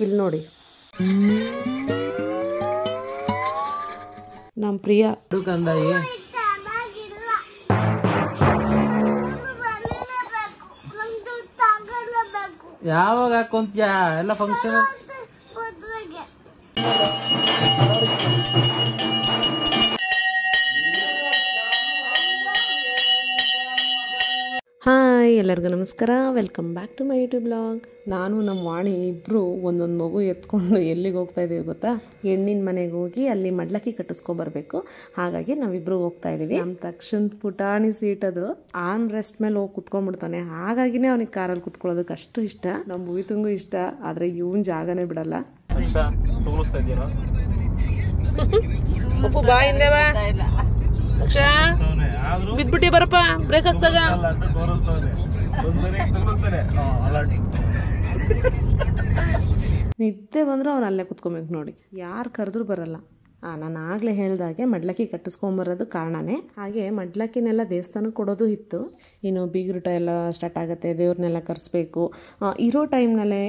ಇಲ್ಲಿ ನೋಡಿ ನಮ್ಮ ಪ್ರಿಯ ಯಾವಾಗ ಹಾಕೊಂತ್ಯಾ ಎಲ್ಲ ಫಂಕ್ಷನ್ ಹಾಯ್ ಎಲ್ಲರಿಗೂ ನಮಸ್ಕಾರ, welcome back to my YouTube blog. ನಾನು ನಮ್ಮ ವಾಣಿ ಇಬ್ಬರು ಒಂದೊಂದು ಮಗು ಎತ್ಕೊಂಡು ಎಲ್ಲಿಗೆ ಹೋಗ್ತಾ ಇದ್ದೀವಿ ಗೊತ್ತಾ? ಹೆಣ್ಣಿನ ಮನೆಗೆ ಹೋಗಿ ಅಲ್ಲಿ ಮಡ್ಲಕ್ಕಿ ಕಟ್ಟಿಸ್ಕೊಬರ್ಬೇಕು. ಹಾಗಾಗಿ ನಾವಿಬ್ಬರು ಹೋಗ್ತಾ ಇದ್ದೀವಿ. ನಮ್ಮ ತಕ್ಷಣ ಪುಟಾಣಿ ಸೀಟ್ ಅದು ಆನ್ ರೆಸ್ಟ್ ಮೇಲೆ ಹೋಗಿ ಕುತ್ಕೊಂಡ್ಬಿಡ್ತಾನೆ. ಹಾಗಾಗಿನೇ ಅವನಿಗೆ ಕಾರಲ್ಲಿ ಕುತ್ಕೊಳ್ಳೋದಕ್ಕೆ ಅಷ್ಟು ಇಷ್ಟ. ನಮ್ಮ ಮುಗಿತಂಗೂ ಇಷ್ಟ, ಆದರೆ ಇವನ್ ಜಾಗನೇ ಬಿಡಲ್ಲ. ಬಿದ್ಬಿಟ್ಟಿ ಬರಪ್ಪ, ಬ್ರೇಕ್ ಹಾಕ್ದಾಗ ನಿದ್ದೆ ಬಂದ್ರೆ ಅವ್ನು ಅಲ್ಲೇ ಕುತ್ಕೊಬೇಕು ನೋಡಿ. ಯಾರು ಕರೆದ್ರೂ ಬರಲ್ಲ. ನಾನು ಆಗಲೇ ಹೇಳ್ದಾಗೆ ಮಡ್ಲಕ್ಕಿ ಕಟ್ಟಿಸ್ಕೊಂಬರೋದು ಕಾರಣನೇ. ಹಾಗೆ ಮಡ್ಲಕ್ಕಿನೆಲ್ಲ ದೇವಸ್ಥಾನಕ್ಕೆ ಕೊಡೋದು ಇತ್ತು. ಇನ್ನು ಬೀಗ್ರೂಟ ಎಲ್ಲ ಸ್ಟಾರ್ಟ್ ಆಗುತ್ತೆ, ದೇವ್ರನ್ನೆಲ್ಲ ಕರೆಸ್ಬೇಕು. ಇರೋ ಟೈಮ್ನಲ್ಲೇ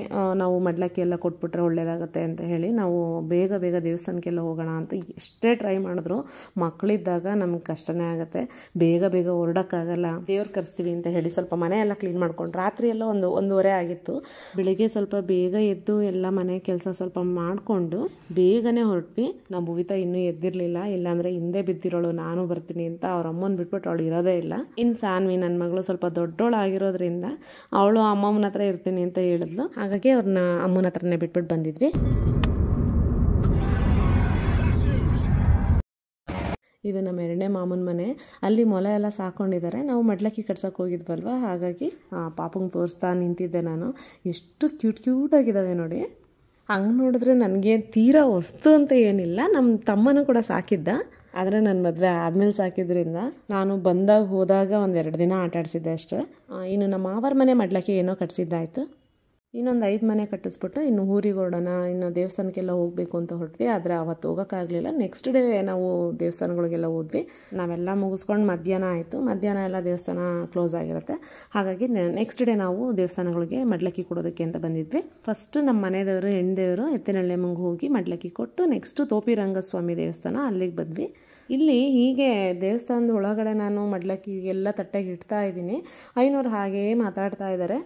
ನಾವು ಮಡ್ಲಕ್ಕಿ ಎಲ್ಲ ಕೊಟ್ಬಿಟ್ರೆ ಒಳ್ಳೇದಾಗುತ್ತೆ ಅಂತ ಹೇಳಿ ನಾವು ಬೇಗ ಬೇಗ ದೇವಸ್ಥಾನಕ್ಕೆಲ್ಲ ಹೋಗೋಣ ಅಂತ ಎಷ್ಟೇ ಟ್ರೈ ಮಾಡಿದ್ರು ಮಕ್ಕಳಿದ್ದಾಗ ನಮ್ಗೆ ಕಷ್ಟನೇ ಆಗುತ್ತೆ. ಬೇಗ ಬೇಗ ಹೊರಡೋಕ್ಕಾಗಲ್ಲ. ದೇವ್ರು ಕರೆಸ್ತೀವಿ ಅಂತ ಹೇಳಿ ಸ್ವಲ್ಪ ಮನೆ ಎಲ್ಲ ಕ್ಲೀನ್ ಮಾಡ್ಕೊಂಡು ರಾತ್ರಿ ಎಲ್ಲ 1:30 ಆಗಿತ್ತು. ಬೆಳಿಗ್ಗೆ ಸ್ವಲ್ಪ ಬೇಗ ಎದ್ದು ಎಲ್ಲ ಮನೆ ಕೆಲಸ ಸ್ವಲ್ಪ ಮಾಡಿಕೊಂಡು ಬೇಗನೆ ಹೊರಟ್ವಿ. ನಾವು ಇನ್ನೂ ಎದ್ದಿರಲಿಲ್ಲ, ಇಲ್ಲಾಂದರೆ ಹಿಂದೆ ಬಿದ್ದಿರೋಳು ನಾನು ಬರ್ತೀನಿ ಅಂತ ಅವ್ರ ಅಮ್ಮನ ಬಿಟ್ಬಿಟ್ಟು ಅವಳು ಇರೋದೇ ಇಲ್ಲ. ಇನ್ನು ಸಾನ್ವಿ ನನ್ನ ಮಗಳು ಸ್ವಲ್ಪ ದೊಡ್ಡೋಳು ಆಗಿರೋದ್ರಿಂದ ಅವಳು ಅಮ್ಮನ ಹತ್ರ ಇರ್ತೀನಿ ಅಂತ ಹೇಳಿದ್ಲು. ಹಾಗಾಗಿ ಅವ್ರನ್ನ ಅಮ್ಮನ ಹತ್ರನೇ ಬಿಟ್ಬಿಟ್ಟು ಬಂದಿದ್ವಿ. ಇದು ನಮ್ಮ ಎರಡನೇ ಮಾಮನ ಮನೆ. ಅಲ್ಲಿ ಮೊಲ ಎಲ್ಲ ಸಾಕೊಂಡಿದ್ದಾರೆ. ನಾವು ಮಡ್ಲಕ್ಕಿ ಕಟ್ಸೋಕೆ ಹೋಗಿದ್ವಲ್ವ, ಹಾಗಾಗಿ ಪಾಪಂಗೆ ತೋರಿಸ್ತಾ ನಿಂತಿದ್ದೆ ನಾನು. ಎಷ್ಟು ಕ್ಯೂಟಾಗಿದ್ದಾವೆ ನೋಡಿ. ಹಂಗೆ ನೋಡಿದ್ರೆ ನನಗೆ ತೀರಾ ವಸ್ತು ಅಂತ ಏನಿಲ್ಲ. ನಮ್ಮ ತಮ್ಮನೂ ಕೂಡ ಸಾಕಿದ್ದ, ಆದರೆ ನನ್ನ ಮದುವೆ ಆದಮೇಲೆ ಸಾಕಿದ್ರಿಂದ ನಾನು ಬಂದಾಗ ಹೋದಾಗ 1-2 ದಿನ ಆಟ ಆಡಿಸಿದ್ದೆ ಅಷ್ಟೇ. ಇನ್ನು ನಮ್ಮ ಮಾವರ ಮನೆ ಮಡ್ಲಕ್ಕಿ ಏನೋ ಕಟ್ಸಿದ್ದಾಯಿತು. ಇನ್ನೊಂದು 5 ಮನೆ ಕಟ್ಟಿಸ್ಬಿಟ್ಟು ಇನ್ನು ಊರಿಗೆ ಹೊರಡೋಣ, ಇನ್ನು ದೇವಸ್ಥಾನಕ್ಕೆಲ್ಲ ಹೋಗಬೇಕು ಅಂತ ಹೊರಟ್ವಿ. ಆದರೆ ಅವತ್ತು ಹೋಗೋಕ್ಕಾಗಲಿಲ್ಲ. ನೆಕ್ಸ್ಟ್ ಡೇ ನಾವು ದೇವಸ್ಥಾನಗಳಿಗೆಲ್ಲ ಹೋದ್ವಿ. ನಾವೆಲ್ಲ ಮುಗಿಸ್ಕೊಂಡು ಮಧ್ಯಾಹ್ನ ಆಯಿತು. ಮಧ್ಯಾಹ್ನ ಎಲ್ಲ ದೇವಸ್ಥಾನ ಕ್ಲೋಸ್ ಆಗಿರುತ್ತೆ. ಹಾಗಾಗಿ ನೆಕ್ಸ್ಟ್ ಡೇ ನಾವು ದೇವಸ್ಥಾನಗಳಿಗೆ ಮಡ್ಲಕ್ಕಿ ಕೊಡೋದಕ್ಕೆ ಅಂತ ಬಂದಿದ್ವಿ. ಫಸ್ಟ್ ನಮ್ಮ ಮನೆ ದೇವರು ಹೆಣ್ದೇವರು ಎತ್ತಿನಹಳ್ಳಿಯಮ್ಮಂಗೆ ಹೋಗಿ ಮಡ್ಲಕ್ಕಿ ಕೊಟ್ಟು ನೆಕ್ಸ್ಟು ತೋಪಿರಂಗಸ್ವಾಮಿ ದೇವಸ್ಥಾನ ಅಲ್ಲಿಗೆ ಬಂದ್ವಿ. ಇಲ್ಲಿ ಹೀಗೆ ದೇವಸ್ಥಾನದ ಒಳಗಡೆ ನಾನು ಮಡ್ಲಕ್ಕಿಗೆಲ್ಲ ತಟ್ಟೆಗೆ ಇಡ್ತಾ ಇದ್ದೀನಿ. ಐನೋರು ಹಾಗೇ ಮಾತಾಡ್ತಾ ಇದ್ದಾರೆ.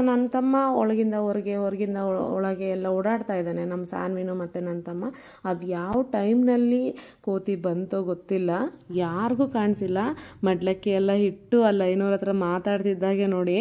ನನ್ನ ತಮ್ಮ ಒಳಗಿಂದ ಹೊರಗಿಂದ ಒಳಗೆ ಎಲ್ಲ ಓಡಾಡ್ತಾ ಇದ್ದಾನೆ, ನಮ್ಮ ಸಾನ್ವಿನು ಮತ್ತು ನನ್ನ ತಮ್ಮ. ಅದು ಯಾವ ಟೈಮ್ನಲ್ಲಿ ಕೋತಿ ಬಂತೋ ಗೊತ್ತಿಲ್ಲ, ಯಾರಿಗೂ ಕಾಣಿಸಿಲ್ಲ. ಮಡ್ಲಕ್ಕಿ ಎಲ್ಲ ಇಟ್ಟು ಅಲ್ಲಿ ಐನೋರ ಹತ್ರ ಮಾತಾಡ್ತಿದ್ದಾಗೆ ನೋಡಿ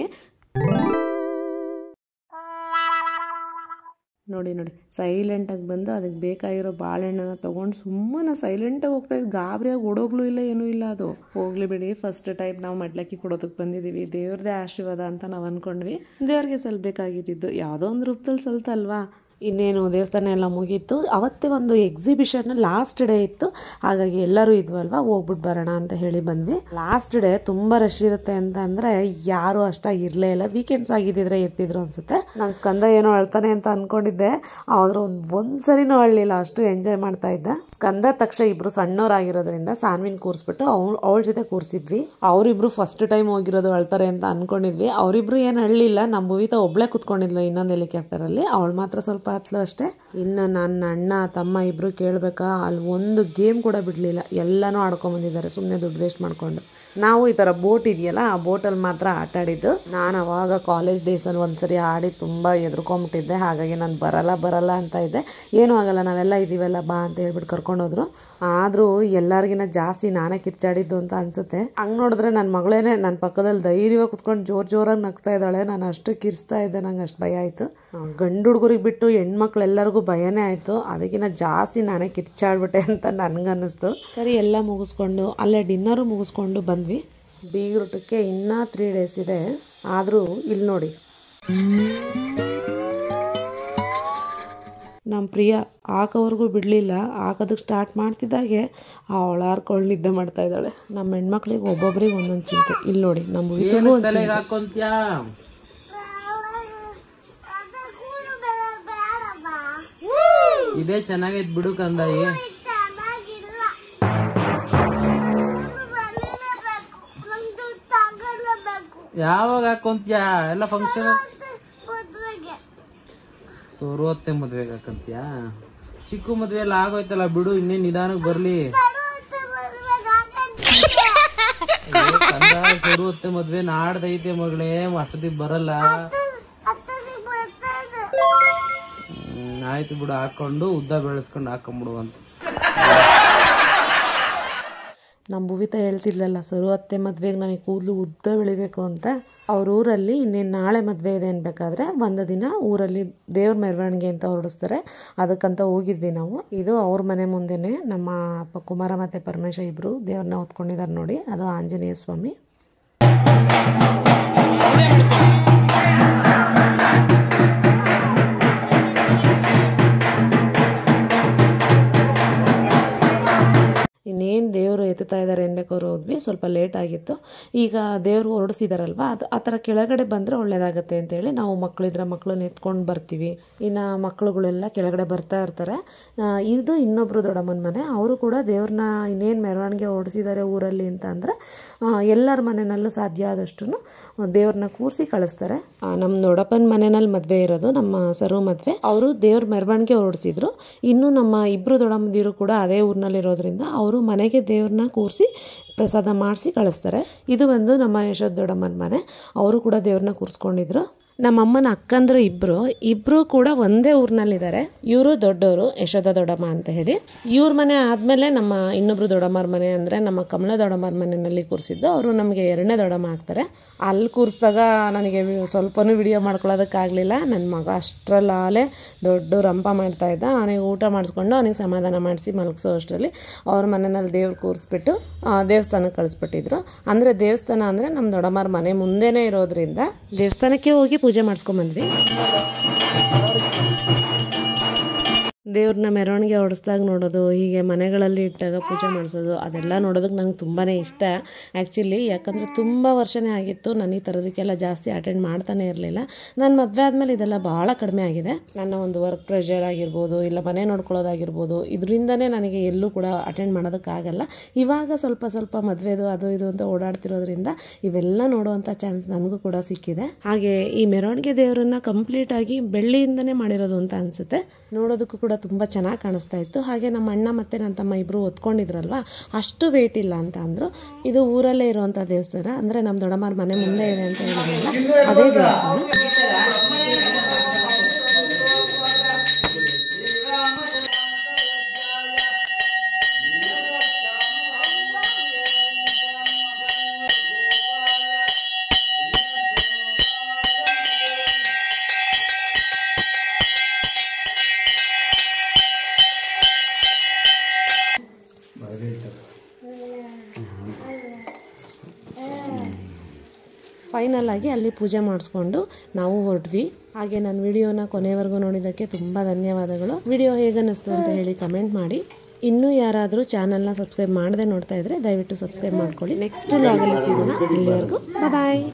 ಸೈಲೆಂಟಾಗಿ ಬಂದು ಅದಕ್ಕೆ ಬೇಕಾಗಿರೋ ಬಾಳೆಹಣ್ಣನ್ನು ತೊಗೊಂಡು ಸುಮ್ಮನೆ ಸೈಲೆಂಟಾಗಿ ಹೋಗ್ತಾಯಿದ್ದು. ಗಾಬರಿಯಾಗಿ ಓಡೋಗ್ಲೂ ಇಲ್ಲ, ಏನೂ ಇಲ್ಲ. ಅದು ಹೋಗ್ಲಿ ಬಿಡಿ, ಫಸ್ಟ್ ಟೈಮ್ ನಾವು ಮಡ್ಲಕ್ಕಿ ಕೊಡೋದಕ್ಕೆ ಬಂದಿದ್ದೀವಿ. ದೇವ್ರದೇ ಆಶೀರ್ವಾದ ಅಂತ ನಾವು ಅಂದ್ಕೊಂಡ್ವಿ. ದೇವ್ರಿಗೆ ಸಲ್ಬೇಕಾಗಿದ್ದು ಯಾವುದೋ ಒಂದು ರೂಪದಲ್ಲಿ ಸಲ್ತಲ್ವಾ. ಇನ್ನೇನು ದೇವಸ್ಥಾನ ಎಲ್ಲ ಮುಗೀತು. ಅವತ್ತೇ ಒಂದು ಎಕ್ಸಿಬಿಷನ್ ಲಾಸ್ಟ್ ಡೇ ಇತ್ತು. ಹಾಗಾಗಿ ಎಲ್ಲರೂ ಇದ್ವಲ್ವ, ಹೋಗ್ಬಿಟ್ಟು ಬರೋಣ ಅಂತ ಹೇಳಿ ಬಂದ್ವಿ. ಲಾಸ್ಟ್ ಡೇ ತುಂಬ ರಶ್ ಇರುತ್ತೆ ಅಂತ ಅಂದರೆ ಯಾರೂ ಅಷ್ಟಾಗಿ ಇರಲೇ ಇಲ್ಲ. ವೀಕೆಂಡ್ಸ್ ಆಗಿದ್ದಿದ್ರೆ ಇರ್ತಿದ್ರು ಅನಿಸುತ್ತೆ. ನಾನು ಸ್ಕಂದ ಏನೋ ಅಳ್ತಾನೆ ಅಂತ ಅಂದ್ಕೊಂಡಿದ್ದೆ, ಆದರೂ ಒಂದ್ಸರಿನೂ ಅಳ್ಳಿಲ್ಲ, ಅಷ್ಟು ಎಂಜಾಯ್ ಮಾಡ್ತಾ ಇದ್ದ. ಸ್ಕಂದ ತಕ್ಷಣ ಇಬ್ಬರು ಸಣ್ಣವರಾಗಿರೋದ್ರಿಂದ ಸಾನ್ವಿನ್ ಕೂರಿಸ್ಬಿಟ್ಟು ಅವಳ ಜೊತೆ ಕೂರಿಸಿದ್ವಿ. ಅವರಿಬ್ರು ಫಸ್ಟ್ ಟೈಮ್ ಹೋಗಿರೋದು ಅಳ್ತಾರೆ ಅಂತ ಅಂದ್ಕೊಂಡಿದ್ವಿ. ಅವರಿಬ್ರು ಏನು ಅಳ್ಳಿಲ್ಲ. ನಮ್ಮ ಭುವಿತಾ ಒಬ್ಳೆ ಕುತ್ಕೊಂಡಿದ್ಲು ಇನ್ನೊಂದು ಹೆಲಿಕಾಪ್ಟರಲ್ಲಿ, ಅವಳು ಮಾತ್ರ ಸ್ವಲ್ಪ ಹತ್ಲು ಅಷ್ಟೇ. ಇನ್ನು ನನ್ನ ಅಣ್ಣ ತಮ್ಮ ಇಬ್ರು ಕೇಳಬೇಕಾ, ಅಲ್ಲಿ ಒಂದು ಗೇಮ್ ಕೂಡ ಬಿಡಲಿಲ್ಲ, ಎಲ್ಲನೂ ಆಡ್ಕೊಂಬಂದಿದ್ದಾರೆ ಸುಮ್ಮನೆ ದುಡ್ಡು ವೇಸ್ಟ್ ಮಾಡಿಕೊಂಡು. ನಾವು ಈ ಥರ ಬೋಟ್ ಇದೆಯಲ್ಲ, ಆ ಬೋಟಲ್ಲಿ ಮಾತ್ರ ಆಟ ಆಡಿದ್ದು. ನಾನು ಅವಾಗ ಕಾಲೇಜ್ ಡೇಸಲ್ಲಿ ಒಂದ್ಸರಿ ಆಡಿ ತುಂಬ ಎದ್ರುಕೊಂಬಿಟ್ಟಿದ್ದೆ. ಹಾಗಾಗಿ ನಾನು ಬರಲ್ಲ ಅಂತ ಇದ್ದೆ. ಏನೂ ಆಗಲ್ಲ, ನಾವೆಲ್ಲ ಇದ್ದೀವಲ್ಲ ಬಾ ಅಂತ ಹೇಳ್ಬಿಟ್ಟು ಕರ್ಕೊಂಡೋದ್ರು. ಆದರೂ ಎಲ್ಲರಿಗಿನ್ನ ಜಾಸ್ತಿ ನಾನೇ ಕಿರ್ಚಾಡಿದ್ದು ಅಂತ ಅನಿಸುತ್ತೆ. ಹಂಗೆ ನೋಡಿದ್ರೆ ನನ್ನ ಮಗಳೇನೆ ನನ್ನ ಪಕ್ಕದಲ್ಲಿ ಧೈರ್ಯವಾಗಿ ಕುತ್ಕೊಂಡು ಜೋರಾಗಿ ನಗ್ತಾ ಇದ್ದಾಳೆ. ನಾನು ಅಷ್ಟು ಕಿರ್ಸ್ತಾ ಇದ್ದೆ, ನಂಗೆ ಅಷ್ಟು ಭಯ ಆಯಿತು. ಗಂಡು ಹುಡುಗರಿಗೆ ಬಿಟ್ಟು ಹೆಣ್ಮಕ್ಳೆಲ್ಲರಿಗೂ ಭಯನೇ ಆಯಿತು. ಅದಕ್ಕಿಂತ ಜಾಸ್ತಿ ನಾನೇ ಕಿರ್ಚಾಡ್ಬಿಟ್ಟೆ ಅಂತ ನನಗನ್ನಿಸ್ತು. ಸರಿ, ಎಲ್ಲ ಮುಗಿಸ್ಕೊಂಡು ಅಲ್ಲೇ ಡಿನ್ನರು ಮುಗಿಸ್ಕೊಂಡು ಬಂದ್ವಿ. ಬೀಗ್ರೂಟಕ್ಕೆ ಇನ್ನೂ 3 ಡೇಸ್ ಇದೆ. ಆದರೂ ಇಲ್ಲಿ ನೋಡಿ ನಮ್ಮ ಪ್ರಿಯ ಹಾಕೋವರೆಗೂ ಬಿಡಲಿಲ್ಲ. ಹಾಕೋದಕ್ಕೆ ಸ್ಟಾರ್ಟ್ ಮಾಡ್ತಿದ್ದಾಗೆ ಅವಳು ಹಾರ್ಕೊಂಡು ನಿದ್ದೆ ಮಾಡ್ತಾ ಇದ್ದಾಳೆ. ನಮ್ಮ ಹೆಣ್ಮಕ್ಳಿಗೆ ಒಬ್ಬೊಬ್ರಿಗೆ ಒಂದೊಂದು ಚಿಂತೆ. ಇಲ್ಲಿ ನೋಡಿ ನಮ್ಮ ವಿಧಿಗೂ ಒಂದು ಚಿಂತೆ. ಇದೇ ಚೆನ್ನಾಗೈತ್ ಬಿಡು ಕಂದಾಯಿ. ಯಾವಾಗ ಹಾಕೊಂತ್ಯಾ ಎಲ್ಲ ಫಂಕ್ಷನ್? ಸೋರುವತ್ತೆ ಮದ್ವೆಗೆ ಹಾಕಂತ್ಯಾ? ಚಿಕ್ಕು ಮದ್ವೆ ಎಲ್ಲ ಆಗೋಯ್ತಲ್ಲ ಬಿಡು, ಇನ್ನೇನ್ ನಿಧಾನಕ್ಕೆ ಬರ್ಲಿ. ಸೋರುವತ್ತೆ ಮದ್ವೆ ನಾಡ್ದೈತೆ ಮಗಳೇ, ಅಷ್ಟೊತ್ತಿಗೆ ಬರಲ್ಲ. ಆಯ್ತು ಬಿಡು, ಹಾಕೊಂಡು ಉದ್ದ ಬೆಳೆಸ್ಕೊಂಡು ಹಾಕೊಂಡ್ಬಿಡು ಅಂತ. ನಮ್ಮ ಭುವಿತ ಹೇಳ್ತಿರ್ಲಲ್ಲ, ಸರುವತ್ತೆ ಮದುವೆಗೆ ನನಗೆ ಕೂದಲು ಉದ್ದ ಬೆಳಿಬೇಕು ಅಂತ. ಅವ್ರ ಊರಲ್ಲಿ ಇನ್ನೇನು ನಾಳೆ ಮದುವೆ ಇದೆ ಅನ್ಬೇಕಾದ್ರೆ ಒಂದು ದಿನ ಊರಲ್ಲಿ ದೇವ್ರ ಮೆರವಣಿಗೆ ಅಂತ ಹೊರಡಿಸ್ತಾರೆ. ಅದಕ್ಕಂತ ಹೋಗಿದ್ವಿ ನಾವು. ಇದು ಅವ್ರ ಮನೆ ಮುಂದೆನೆ ನಮ್ಮ ಅಪ್ಪ ಕುಮಾರ ಮತ್ತು ಪರಮೇಶ ಇಬ್ಬರು ದೇವ್ರನ್ನ ಹೊತ್ಕೊಂಡಿದ್ದಾರೆ ನೋಡಿ, ಅದು ಆಂಜನೇಯ ಸ್ವಾಮಿ. ಇನ್ನೇನು ದೇವರು ಎತ್ತುತ್ತಾ ಇದ್ದಾರೆ ಅನ್ಬೇಕಾದ್ರು ಹೋದ್ವಿ. ಸ್ವಲ್ಪ ಲೇಟ್ ಆಗಿತ್ತು. ಈಗ ದೇವರು ಹೊರಡಿಸಿದಾರಲ್ವ, ಅದು ಆ ಥರ ಕೆಳಗಡೆ ಬಂದರೆ ಒಳ್ಳೇದಾಗತ್ತೆ ಅಂತೇಳಿ ನಾವು ಮಕ್ಕಳಿದ್ರೆ ಮಕ್ಕಳನ್ನ ಎತ್ಕೊಂಡು ಬರ್ತೀವಿ. ಇನ್ನು ಮಕ್ಕಳುಗಳೆಲ್ಲ ಕೆಳಗಡೆ ಬರ್ತಾ ಇರ್ತಾರೆ. ಇದು ಇನ್ನೊಬ್ಬರು ದೊಡ್ಡಮ್ಮನ ಮನೆ. ಅವರು ಕೂಡ ದೇವ್ರನ್ನ ಇನ್ನೇನು ಮೆರವಣಿಗೆ ಹೊರಡಿಸಿದ್ದಾರೆ ಊರಲ್ಲಿ ಅಂತ ಅಂದರೆ ಎಲ್ಲರ ಮನೆಯಲ್ಲೂ ಸಾಧ್ಯ ಆದಷ್ಟು ದೇವ್ರನ್ನ ಕೂರಿಸಿ ಕಳಿಸ್ತಾರೆ. ನಮ್ಮ ದೊಡ್ಡಪ್ಪನ ಮನೆಯಲ್ಲಿ ಮದುವೆ ಇರೋದು, ನಮ್ಮ ಸರು ಮದುವೆ. ಅವರು ದೇವ್ರ ಮೆರವಣಿಗೆ ಹೊರಡಿಸಿದ್ರು. ಇನ್ನು ನಮ್ಮ ಇಬ್ಬರು ದೊಡ್ಡಮ್ಮದಿರು ಕೂಡ ಅದೇ ಊರಿನಲ್ಲಿರೋದ್ರಿಂದ ಅವರು ಮನೆಗೆ ದೇವ್ರನ್ನ ಕೂರಿಸಿ ಪ್ರಸಾದ ಮಾಡಿಸಿ ಕಳಿಸ್ತಾರೆ. ಇದು ಒಂದು ನಮ್ಮ ಯಶೋಧ ದೊಡ್ಡಮ್ಮನ ಮನೆ. ಅವರು ಕೂಡ ದೇವ್ರನ್ನ ಕೂರಿಸ್ಕೊಂಡಿದ್ರು. ನಮ್ಮಮ್ಮನ ಅಕ್ಕಂದ್ರು ಇಬ್ಬರು ಕೂಡ ಒಂದೇ ಊರಿನಲ್ಲಿದ್ದಾರೆ. ಇವರು ದೊಡ್ಡವರು, ಯಶೋಧ ದೊಡ್ಡಮ್ಮ ಅಂತ ಹೇಳಿ. ಇವ್ರ ಮನೆ ಆದಮೇಲೆ ನಮ್ಮ ಇನ್ನೊಬ್ರು ದೊಡ್ಡಮ್ಮರ ಮನೆ ಅಂದರೆ ನಮ್ಮ ಕಮಲ ದೊಡ್ಡಮ್ಮರ ಮನೆಯಲ್ಲಿ ಕೂರಿಸಿದ್ದು. ಅವರು ನಮಗೆ 2ನೇ ದೊಡ್ಡಮ್ಮ ಆಗ್ತಾರೆ. ಅಲ್ಲಿ ಕೂರಿಸಿದಾಗ ನನಗೆ ಸ್ವಲ್ಪನೂ ವಿಡಿಯೋ ಮಾಡ್ಕೊಳ್ಳೋದಕ್ಕಾಗಲಿಲ್ಲ. ನನ್ನ ಮಗ ಅಷ್ಟರಲ್ಲಾಲೆ ದೊಡ್ಡ ರಂಪ ಮಾಡ್ತಾಯಿದ್ದ. ಅವನಿಗೆ ಊಟ ಮಾಡಿಸ್ಕೊಂಡು ಅವನಿಗೆ ಸಮಾಧಾನ ಮಾಡಿಸಿ ಮಲಗಿಸೋ ಅಷ್ಟರಲ್ಲಿ ಅವ್ರ ಮನೆಯಲ್ಲಿ ದೇವ್ರು ಕೂರಿಸ್ಬಿಟ್ಟು ದೇವಸ್ಥಾನಕ್ಕೆ ಕಳಿಸ್ಬಿಟ್ಟಿದ್ರು. ಅಂದರೆ ದೇವಸ್ಥಾನ ಅಂದರೆ ನಮ್ಮ ದೊಡ್ಡಮ್ಮರ ಮನೆ ಮುಂದೆನೇ ಇರೋದ್ರಿಂದ ದೇವಸ್ಥಾನಕ್ಕೆ ಹೋಗಿ ಪೂಜೆ ಮಾಡಿಸ್ಕೊಂಬಂದ್ವಿ. ದೇವ್ರನ್ನ ಮೆರವಣಿಗೆ ಹೊಡಿಸ್ದಾಗ ನೋಡೋದು, ಹೀಗೆ ಮನೆಗಳಲ್ಲಿ ಇಟ್ಟಾಗ ಪೂಜೆ ಮಾಡಿಸೋದು, ಅದೆಲ್ಲ ನೋಡೋದಕ್ಕೆ ನಂಗೆ ತುಂಬಾ ಇಷ್ಟ ಆ್ಯಕ್ಚುಲಿ. ಯಾಕಂದರೆ ತುಂಬ ವರ್ಷನೇ ಆಗಿತ್ತು ನಾನು ಈ ಥರದಕ್ಕೆಲ್ಲ ಜಾಸ್ತಿ ಅಟೆಂಡ್ ಮಾಡ್ತಾನೆ ಇರಲಿಲ್ಲ. ನಾನು ಮದುವೆ ಆದಮೇಲೆ ಇದೆಲ್ಲ ಭಾಳ ಕಡಿಮೆ ಆಗಿದೆ. ನನ್ನ ಒಂದು ವರ್ಕ್ ಪ್ರೆಷರ್ ಆಗಿರ್ಬೋದು, ಇಲ್ಲ ಮನೆ ನೋಡ್ಕೊಳ್ಳೋದಾಗಿರ್ಬೋದು, ಇದರಿಂದನೇ ನನಗೆ ಎಲ್ಲೂ ಕೂಡ ಅಟೆಂಡ್ ಮಾಡೋದಕ್ಕಾಗಲ್ಲ. ಇವಾಗ ಸ್ವಲ್ಪ ಮದುವೆದು ಅದು ಇದು ಅಂತ ಓಡಾಡ್ತಿರೋದ್ರಿಂದ ಇವೆಲ್ಲ ನೋಡುವಂಥ ಚಾನ್ಸ್ ನನಗೂ ಕೂಡ ಸಿಕ್ಕಿದೆ. ಹಾಗೆ ಈ ಮೆರವಣಿಗೆ ದೇವರನ್ನು ಕಂಪ್ಲೀಟಾಗಿ ಬೆಳ್ಳಿಯಿಂದನೇ ಮಾಡಿರೋದು ಅಂತ ಅನಿಸುತ್ತೆ. ನೋಡೋದಕ್ಕೂ ಕೂಡ ತುಂಬ ಚೆನ್ನಾಗಿ ಕಾಣಿಸ್ತಾ ಇತ್ತು. ಹಾಗೆ ನಮ್ಮ ಅಣ್ಣ ಮತ್ತು ನನ್ನ ತಮ್ಮ ಇಬ್ಬರು ಹೊತ್ಕೊಂಡಿದ್ರಲ್ವ, ಅಷ್ಟು ವೇಟ್ ಇಲ್ಲ ಅಂತ ಅಂದರು. ಇದು ಊರಲ್ಲೇ ಇರುವಂಥ ದೇವಸ್ಥಾನ, ಅಂದರೆ ನಮ್ಮ ದೊಡ್ಡಮ್ಮರ ಮನೆ ಮುಂದೆ ಇದೆ ಅಂತ ಹೇಳಿದ್ರಲ್ಲ, ಅದೇ ದೇವಸ್ಥಾನ. ಫೈನಲ್ ಆಗಿ ಅಲ್ಲಿ ಪೂಜೆ ಮಾಡಿಸ್ಕೊಂಡು ನಾವು ಹೊರಟ್ವಿ. ಹಾಗೆ ನನ್ನ ವಿಡಿಯೋನ ಕೊನೆವರೆಗೂ ನೋಡಿದ್ದಕ್ಕೆ ತುಂಬ ಧನ್ಯವಾದಗಳು. ವಿಡಿಯೋ ಹೇಗೆ ಅನ್ನಿಸ್ತು ಅಂತ ಹೇಳಿ ಕಮೆಂಟ್ ಮಾಡಿ. ಇನ್ನೂ ಯಾರಾದರೂ ಚಾನಲ್ನ ಸಬ್ಸ್ಕ್ರೈಬ್ ಮಾಡದೆ ನೋಡ್ತಾ ಇದ್ದರೆ ದಯವಿಟ್ಟು ಸಬ್ಸ್ಕ್ರೈಬ್ ಮಾಡ್ಕೊಳ್ಳಿ. ನೆಕ್ಸ್ಟ್ ವ್ಲಾಗಲ್ಲಿ ಸಿಗೋಣ. ಇಲ್ಲಿವರೆಗೂ ಬಾಯ್.